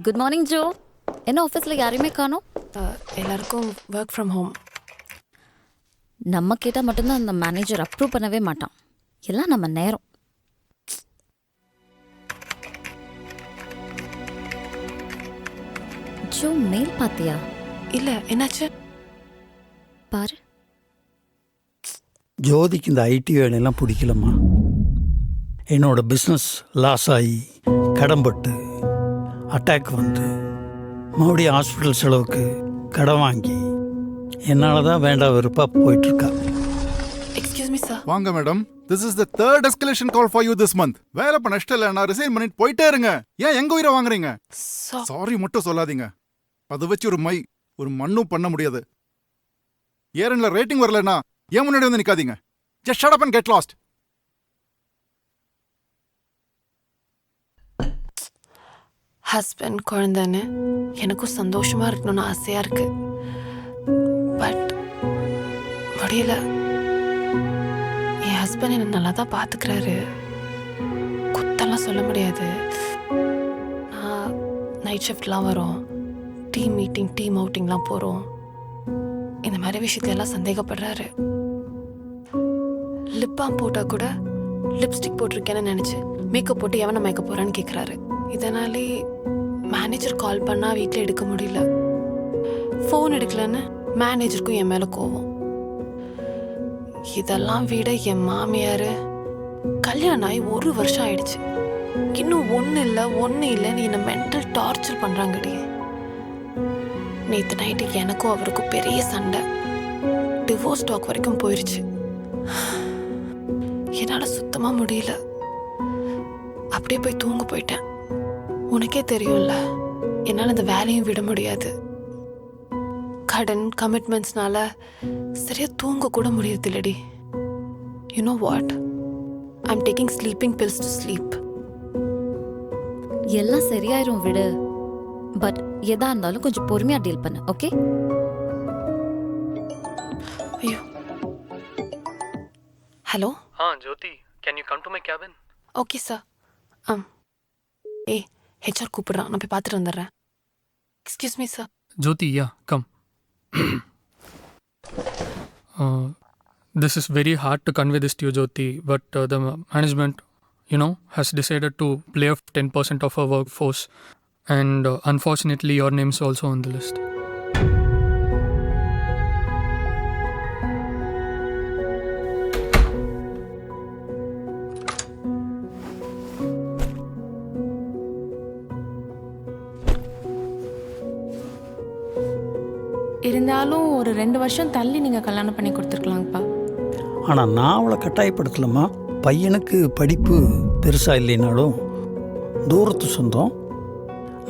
Good morning Joe. என்ன ஆஃபீஸில் யாரையுமே காணோம்? எல்லாருக்கும் ஒர்க் ஃப்ரம் ஹோம். நம்ம கேட்டால் மட்டும்தான் அந்த மேனேஜர் அப்ரூவ் பண்ணவே மாட்டான். எல்லாம் நம்ம நேரம். ஜோ மெயில் பார்த்தியா? இல்லை, என்னாச்சு? பாரு. ஜோதிக்கு இந்த ஐடி வேலையெல்லாம் பிடிக்கலம்மா. என்னோட பிஸ்னஸ் லாஸ் ஆகி கடன்பட்டு அட்டாக் வந்து மறுபடியும் ஹாஸ்பிட்டல் செலவுக்கு கடன் வாங்கி என்னால் தான் வேண்டாம் வெறுப்பாக போயிட்டுருக்கா. Excuse me sir. வாங்க madam. This is the third escalation call for you this month. வேலை பண்ண நஷ்டம் இல்லை, நான் ரிசைன் பண்ணிட்டு போயிட்டே இருங்க. ஏன் எங்க உயிரை வாங்குறீங்க? சாரி மட்டும் சொல்லாதீங்க. அதை வச்சு ஒரு மண்ணும் பண்ண முடியாது. ஏரன்ல ரேட்டிங் வரலன்னா ஏன் முன்னாடி வந்து நிக்காதீங்க. Just shut up and get lost. Husband குழந்தைன்னு எனக்கும் சந்தோஷமா இருக்கணும்னு ஆசையா இருக்கு. பட் முடியல. என் ஹஸ்பண்ட் என்ன நல்லா தான் பார்த்துக்கிறாரு. குத்தெல்லாம் சொல்ல முடியாது. நான் நைட் ஷிஃப்ட்லாம் வரோம், டீம் மீட்டிங் டீம் அவுட்டிங்லாம் போகிறோம். இந்த மாதிரி விஷயத்தையெல்லாம் சந்தேகப்படுறாரு. லிப் பாம் போட்டால் கூட லிப்ஸ்டிக் போட்டிருக்கேன்னு நினச்சி மேக்கப் போட்டு எவனை மயக்க போகிறான்னு கேட்குறாரு. இதனாலே மேனேஜர் கால் பண்ணால் வீட்டில் எடுக்க முடியல. ஃபோன் எடுக்கலன்னு மேனேஜருக்கும் என் மேலே கோவம். இதெல்லாம் விட என் மாமியார் கல்யாணம் ஆகி 1 வருஷம் ஆயிடுச்சு. இன்னும் ஒன்றும் இல்லைன்னு என்னை மென்டல் டார்ச்சர் பண்ணுறாங்கடி. நேற்று நைட்டு எனக்கும் அவருக்கும் பெரிய சண்டை. டிவோர்ஸ் டாக் வரைக்கும் போயிடுச்சு. என்னால் சுத்தமாக முடியல. அப்படியே போய் தூங்க போயிட்டேன். உனக்கே தெரியும்ல, என்னால் இந்த வேலையும் விட முடியாது. கடன் கமிட்மெண்ட்ஸ்னால சரியா தூங்க கூட முடியறது இல்லடி. You know what, I am taking sleeping bills to sleep. எல்லாம் சரியாயிரும் விடு. பட் எதா இருந்தாலும் கொஞ்சம் பொறுமையாக டீல் பண்ணு, ஓகே? ஐயோ, hello. Jyoti, can you come to my cabin? Okay sir. HR கூப்பிடுறான், நான் போய் பார்த்துட்டு வந்துடுறேன். Excuse me sir. Jyoti, yeah, come. This is very hard to convey this to you, Jyoti, but the management, has decided to lay off 10% of our workforce, and unfortunately, your name is also on the list. இருந்தாலும் ஒரு 2 வருஷம் தள்ளி நீங்கள் கல்யாணம் பண்ணி கொடுத்துருக்கலாங்கப்பா. ஆனால் நான் அவளை கட்டாயப்படுத்தலம்மா. பையனுக்கு படிப்பு பெருசாக இல்லைனாலும் தூரத்து சொந்தம்,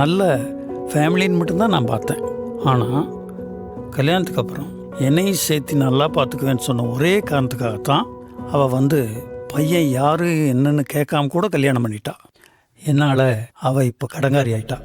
நல்ல ஃபேமிலின்னு மட்டும்தான் நான் பார்த்தேன். ஆனால் கல்யாணத்துக்கு அப்புறம் என்னையும் சேர்த்து நல்லா பார்த்துக்குவேன்னு சொன்ன ஒரே காரணத்துக்காகத்தான் அவள் பையன் யார் என்னன்னு கேட்காம கூட கல்யாணம் பண்ணிட்டா. என்னால் அவள் இப்போ கடங்காரி ஆயிட்டா.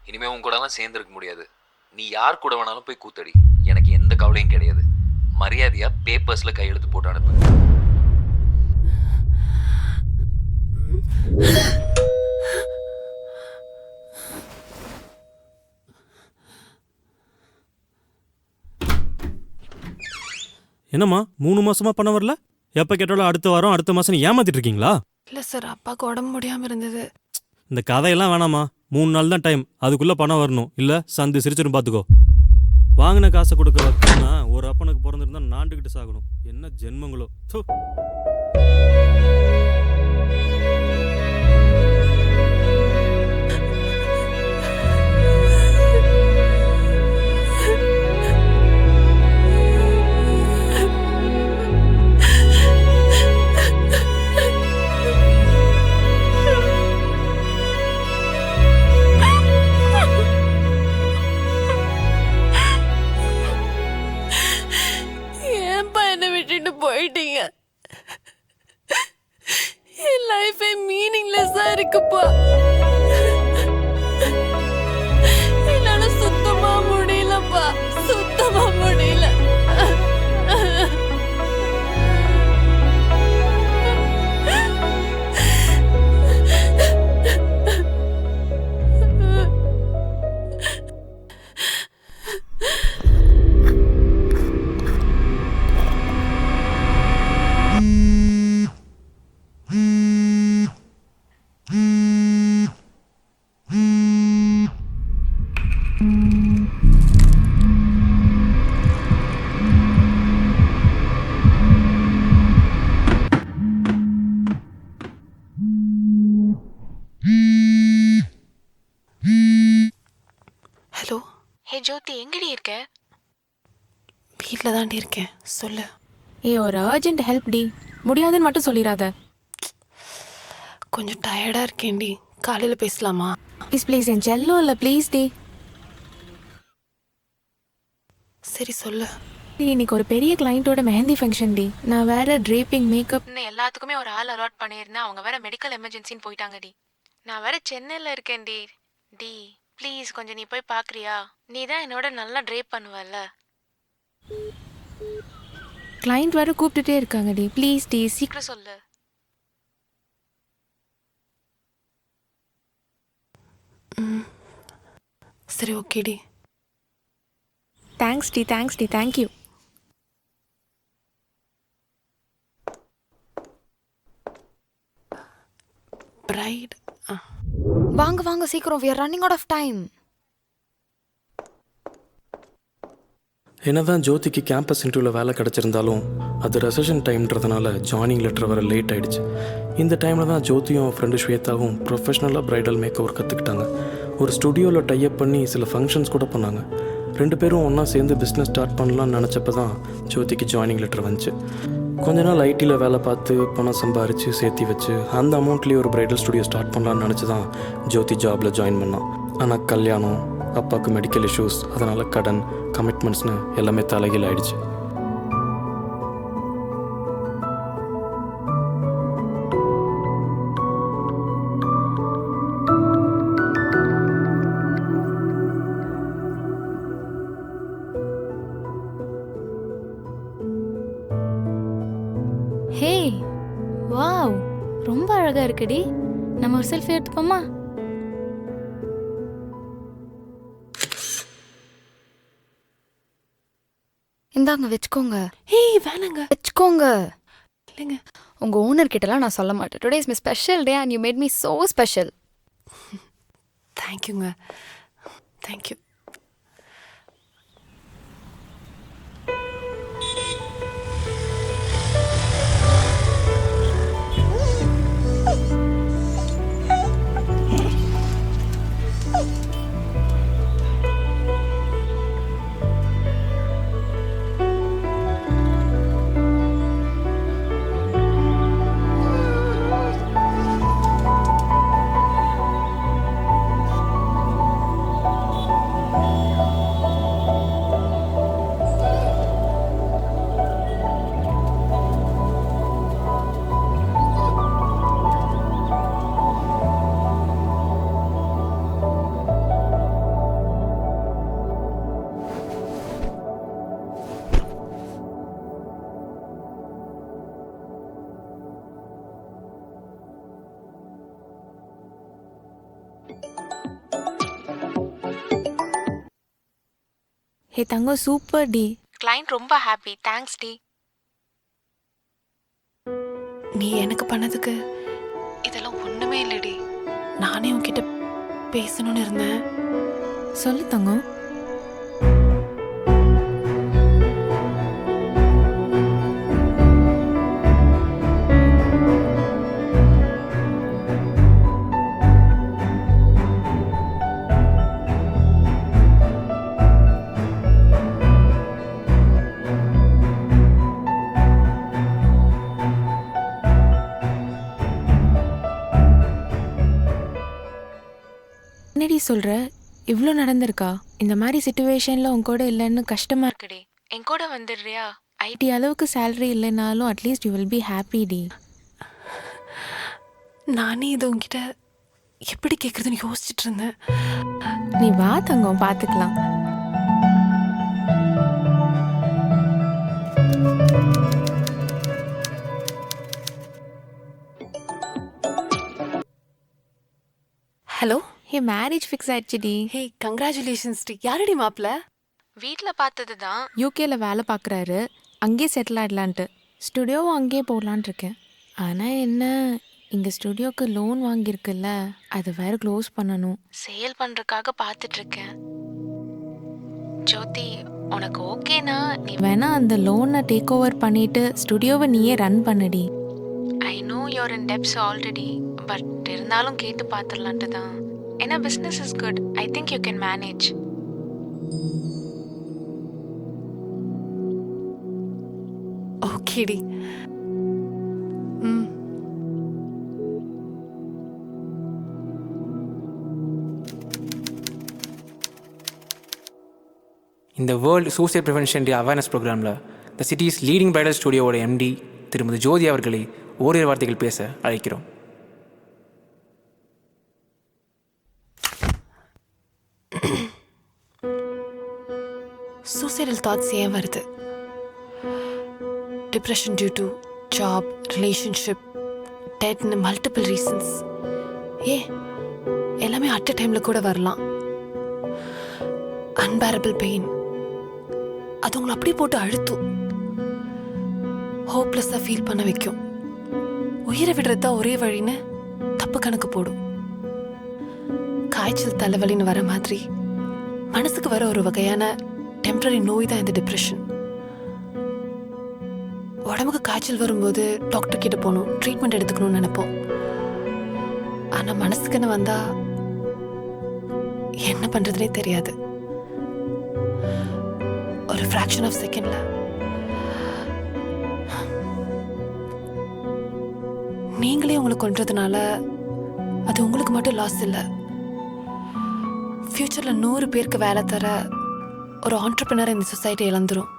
இனிமே உன் கூடலாம் சேர்ந்துருக்க முடியாது. நீ யார் கூட வேணாலும் போய் கூத்தடி, எனக்கு எந்த கவலையும் கிடையாது. மரியாதையா பேப்பர்ஸ்ல கையெழுத்து போட்டு அனுப்பு. என்னம்மா 3 மாசமா பண்ண வரல? எப்ப கேட்டாலும் அடுத்த வாரம் அடுத்த மாசம் ஏமாத்திட்டு இருக்கீங்களா? இல்லை சார், அப்பாவுக்கு உடம்பு முடியாமல் இருந்தது. இந்த கதையெல்லாம் வேணாமா. 3 நாள் தான் டைம், அதுக்குள்ள பணம் வரணும். இல்ல சந்து சிரிச்சிடும் பாத்துக்கோ. வாங்கின காசை கொடுக்குற வக்கம்னா ஒரு அப்பனுக்கு பிறந்திருந்தா நாண்டுகிட்டு சாகணும். என்ன ஜென்மங்களோ. இருக்குப்பா. என்னால சுத்தமா முடியலப்பா, சுத்தமா முடியல. ஹலோ. ஹே ஜோதி, எங்கடி இருக்க? வீட்டில் தாண்டி இருக்கேன், சொல்லு. ஒரு அர்ஜென்ட் ஹெல்ப் டி. முடியாதுன்னு மட்டும் சொல்லிடாத. கொஞ்சம் டயர்டாக இருக்கேன்டி, காலையில் பேசலாமா? ப்ளீஸ் என் செல்லம் இல்லை, ப்ளீஸ் டி. சரி சொல்லு. இன்னைக்கு ஒரு பெரிய கிளைண்ட்டோட மெஹந்தி ஃபங்க்ஷன் டி. நான் வேற ட்ரேப்பிங் மேக்கப்னு எல்லாத்துக்குமே ஒரு ஆள் அலாட் பண்ணியிருந்தேன். அவங்க வேற மெடிக்கல் எமர்ஜென்சின்னு போயிட்டாங்க டி. நான் வேற சென்னையில் இருக்கேன் டி. டி ப்ளீஸ் கொஞ்சம் நீ போய் பார்க்குறியா? நீ தான் என்னோட நல்லா ட்ரேப் பண்ணுவல்ல. கிளைண்ட் வேற கூப்பிட்டுட்டே இருக்காங்க டி. ப்ளீஸ் டி, சீக்கிரம் சொல்லு. சரி ஓகேடி. தேங்க்ஸ் டி, தேங்க்ஸ் டி, தேங்க்யூ. பிரைட். வாங்க வாங்க சீக்கிரம், we are running out of time. என்னதான் ஜோதிக்கு கேம்பஸ் இன்டர்வியூவில் வேலை கிடச்சிருந்தாலும் அது ரெசஷன் டைம்ன்றதுனால ஜாயினிங் லெட்டர் வர லேட் ஆகிடுச்சு. இந்த டைமில் தான் ஜோதியும் ஃப்ரெண்டு ஸ்வேதாவும் ப்ரொஃபஷ்னலாக ப்ரைடல் மேக்கோவர் கற்றுக்கிட்டாங்க. ஒரு ஸ்டுடியோவில் டைப் பண்ணி சில ஃபங்க்ஷன்ஸ் கூட பண்ணாங்க. 2 பேரும் ஒன்றா சேர்ந்து பிஸ்னஸ் ஸ்டார்ட் பண்ணலான்னு நினச்சப்போ தான் ஜோதிக்கு ஜாயினிங் லெட்டர் வந்துச்சு. கொஞ்ச நாள் ஐடியில் வேலை பார்த்து பணம் சம்பாரித்து சேர்த்தி வச்சு அந்த அமௌண்ட்லேயே ஒரு ப்ரைடல் ஸ்டுடியோ ஸ்டார்ட் பண்ணலான்னு நினச்சி தான் ஜோதி ஜாபில் ஜாயின் பண்ணான். ஆனால் கல்யாணம், அப்பாவுக்கு மெடிக்கல் இஷ்யூஸ், அதனால் கடன், கமிட்மெண்ட்ஸ்னு எல்லாமே தலைகீழ் ஆயிடுச்சு. ஹே வாவ், ரொம்ப அழகா இருக்குடி. நம்ம ஒரு செல்ஃபி எடுத்துப்போமா? இந்தாங்க வச்சுக்கோங்க. ஏய் வேணாங்க. வச்சுக்கோங்க. இல்லைங்க. உங்க ஓனர் கிட்டலாம் நான் சொல்ல மாட்டேன். Today is my special day and you made me so special. தேங்க்யூங்க, தேங்க்யூ. ஹே தங்கம், சூப்பர் டி. கிளைண்ட் ரொம்ப ஹாப்பி, தேங்க்ஸ் டி. நீ எனக்கு பண்ணதுக்கு இதெல்லாம் ஒண்ணுமே இல்லடி. நானே உன்கிட்ட பேசணும்னு இருந்தேன். சொல்லு தங்கம். என்னடி சொல்ற? இவ்வளோ நடந்திருக்கா? இந்த மாதிரி சிச்சுவேஷன்ல உன் கூட இல்லைன்னு கஷ்டமா இருக்குடி. என் கூட வந்துடுறியா? ஐடி அளவுக்கு சேலரி இல்லைனாலும் at least you will be happy டி. நானே இது உன்கிட்ட எப்படி கேட்குறதுன்னு யோசிச்சுட்டு இருந்தேன். நீ வா தங்கம், பார்த்துக்கலாம். ஹலோ. ஏ மேரேஜ் ஃபிக்ஸ் ஆயிடுச்சுடி. ஹே, கங்க்ராச்சுலேஷன்ஸ் டி. யாரடி மாப்பிள்ள? வீட்டில் பார்த்தது தான். யூகேல வேலை பார்க்குறாரு, அங்கேயே செட்டில் ஆகிடலான்ட்டு. ஸ்டுடியோவும் அங்கேயே போடலான் இருக்கேன். ஆனால் என்ன, இங்கே ஸ்டுடியோக்கு லோன் வாங்கியிருக்குல்ல, அது வேறு க்ளோஸ் பண்ணணும். சேல் பண்ணுறதுக்காக பார்த்துட்ருக்கேன். ஜோதி, உனக்கு ஓகேனா நீ வேணா அந்த லோனை டேக் ஓவர் பண்ணிவிட்டு ஸ்டுடியோவை நீயே ரன் பண்ணுடி. I know you're in debts already, but இருந்தாலும் கேட்டு பார்த்துடலான்ட்டு தான். ஏன்னா business is good. I think you can manage. ஓகேடி. இந்த world suicide prevention day awareness ப்ரோக்ராமில் த சிட்டிஸ் லீடிங் பிரைடல் ஸ்டுடியோவோட எம்டி திருமதி ஜோதி அவர்களை ஓரிரு வார்த்தைகள் பேச அழைக்கிறோம். சூசைடல் தாட்ஸ் ஏன் வருது? Depression due to job, relationship, டெட்னு மல்டிபிள் ரீசன்ஸ். எல்லாமே அட் அ டைமில் கூட வரலாம். அன்பேரபிள் பெயின் அது உங்களை அப்படியே போட்டு அழுத்தும், ஹோப்லெஸ்ஸாக ஃபீல் பண்ண வைக்கும். உயிரை விடுறது தான் ஒரே வழின்னு தப்பு கணக்கு போடும். காய்ச்சல் தலைவலின்னு வர மாதிரி மனசுக்கு வர ஒரு வகையான டெம்பரரி நோய் தான் இந்த டிப்ரெஷன். உடம்புக்கு காய்ச்சல் வரும்போது டாக்டர் கிட்ட போகணும், ட்ரீட்மெண்ட் எடுத்துக்கணும்னு நினைப்போம். ஆனால் மனசுக்குன்னு வந்தா என்ன பண்ணுறதுனே தெரியாது. ஒரு ஃப்ராக்ஷன் ஆஃப் செகண்ட்ல நீங்களே உங்களை கொன்றதுனால அது உங்களுக்கு மட்டும் லாஸ் இல்லை. ஃப்யூச்சரில் 100 பேருக்கு வேலை தர ஒரு ஆண்டர்பிரினர் இந்த சொசைட்டி இழந்துரும்.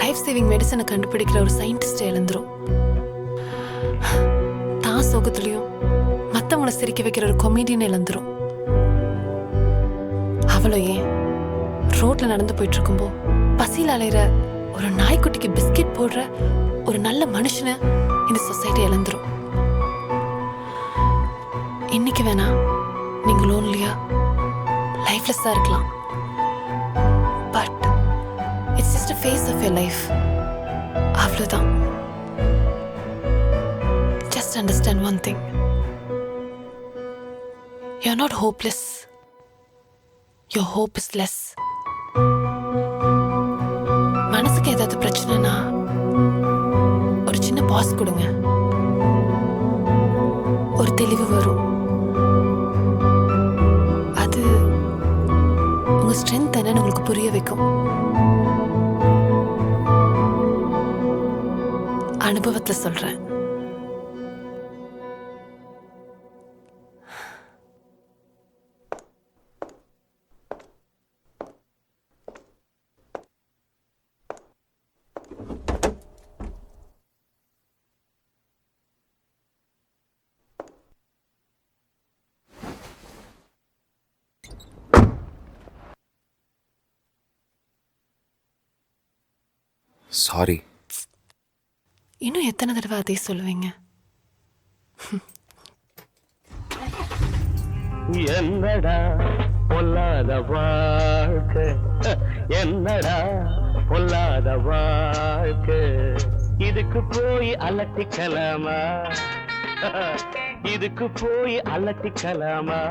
லைஃப் சேவிங் மெடிசனை கண்டுபிடிக்கிற ஒரு சயின்டிஸ்ட் இழந்துரும். தான் சோகத்துலையும் மற்றவங்களை சிரிக்க வைக்கிற ஒரு கொமேடியன் இழந்துரும். அவ்வளோ ஏன், ரோட்ல நடந்து போயிட்டு இருக்கும்போ பசியில் அலையிற ஒரு நாய்க்குட்டிக்கு பிஸ்கெட் போடுற ஒரு நல்ல மனுஷனை இந்த சொசைட்டி இழந்துரும். இன்னைக்கு வேணா நீங்க லோன்லியா லைஃப்லெஸ்ஸா இருக்கலாம், but it's just a phase of your life. அவ்வளவுதான். Just understand one thing. You're not hopeless. Your hope is less. மனசுக்கு ஏதாவது பிரச்சனைனா ஒரு சின்ன பாஸ் கொடுங்க, ஒரு தெளிவு வரும். அது உங்க ஸ்ட்ரென்த் என்னன்னு உங்களுக்கு புரிய வைக்கும். அனுபவத்துல சொல்றேன். சாரி. இன்னும் எத்தனை தடவை அதே சொல்லுவீங்க? என்னடா பொல்லாத வாழ்க்கை, என்னடா பொல்லாத வாழ்க்கை, இதுக்கு போய் அலட்டிக்கலாமா, இதுக்கு போய் அலட்டிக்கலாமா.